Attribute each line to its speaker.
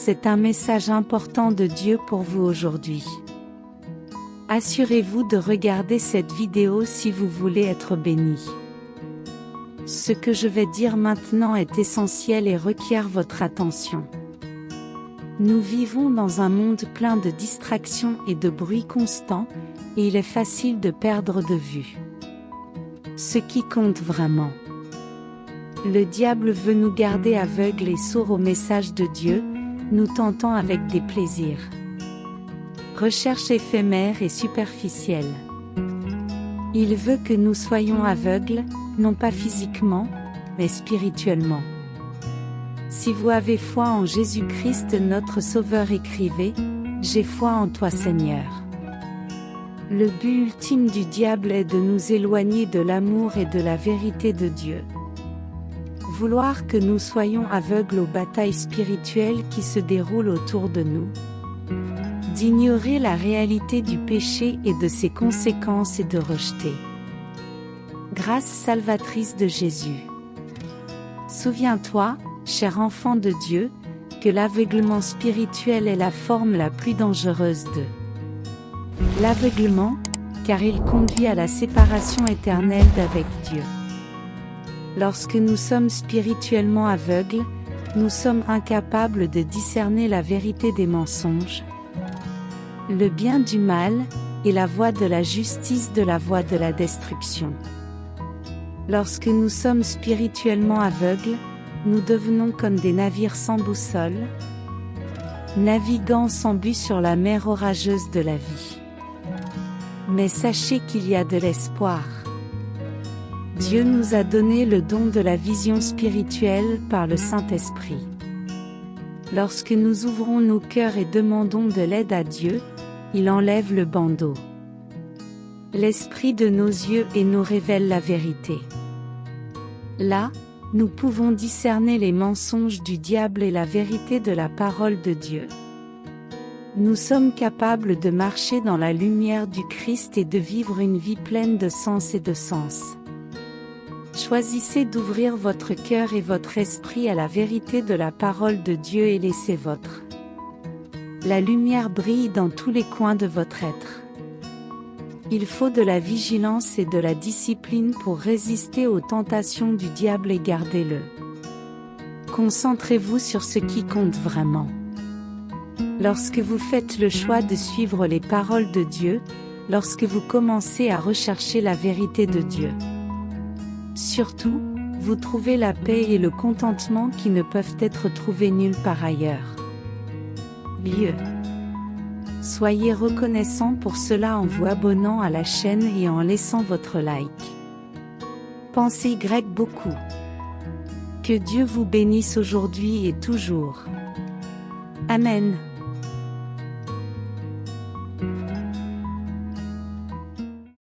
Speaker 1: c'est un message important de Dieu pour vous aujourd'hui. Assurez-vous de regarder cette vidéo si vous voulez être béni. Ce que je vais dire maintenant est essentiel et requiert votre attention. Nous vivons dans un monde plein de distractions et de bruit constant, et il est facile de perdre de vue ce qui compte vraiment. Le diable veut nous garder aveugles et sourds au message de Dieu, nous tentant avec des plaisirs, recherches éphémères et superficielles. Il veut que nous soyons aveugles, non pas physiquement, mais spirituellement. Si vous avez foi en Jésus-Christ notre Sauveur, écrivez « J'ai foi en toi Seigneur ». Le but ultime du diable est de nous éloigner de l'amour et de la vérité de Dieu. Vouloir que nous soyons aveugles aux batailles spirituelles qui se déroulent autour de nous. D'ignorer la réalité du péché et de ses conséquences et de rejeter grâce salvatrice de Jésus. Souviens-toi, cher enfant de Dieu, que l'aveuglement spirituel est la forme la plus dangereuse de l'aveuglement, car il conduit à la séparation éternelle d'avec Dieu. Lorsque nous sommes spirituellement aveugles, nous sommes incapables de discerner la vérité des mensonges, le bien du mal, et la voie de la justice de la voie de la destruction. Lorsque nous sommes spirituellement aveugles, nous devenons comme des navires sans boussole, naviguant sans but sur la mer orageuse de la vie. Mais sachez qu'il y a de l'espoir. Dieu nous a donné le don de la vision spirituelle par le Saint-Esprit. Lorsque nous ouvrons nos cœurs et demandons de l'aide à Dieu, il enlève le bandeau, l'esprit de nos yeux et nous révèle la vérité. Là, nous pouvons discerner les mensonges du diable et la vérité de la parole de Dieu. Nous sommes capables de marcher dans la lumière du Christ et de vivre une vie pleine de sens et de sens. Choisissez d'ouvrir votre cœur et votre esprit à la vérité de la parole de Dieu et laissez votre la lumière brille dans tous les coins de votre être. Il faut de la vigilance et de la discipline pour résister aux tentations du diable et gardez-le. Concentrez-vous sur ce qui compte vraiment. Lorsque vous faites le choix de suivre les paroles de Dieu, lorsque vous commencez à rechercher la vérité de Dieu, surtout, vous trouvez la paix et le contentement qui ne peuvent être trouvés nulle part ailleurs. Lieu. Soyez reconnaissant pour cela en vous abonnant à la chaîne et en laissant votre like. Pensez beaucoup. Que Dieu vous bénisse aujourd'hui et toujours. Amen.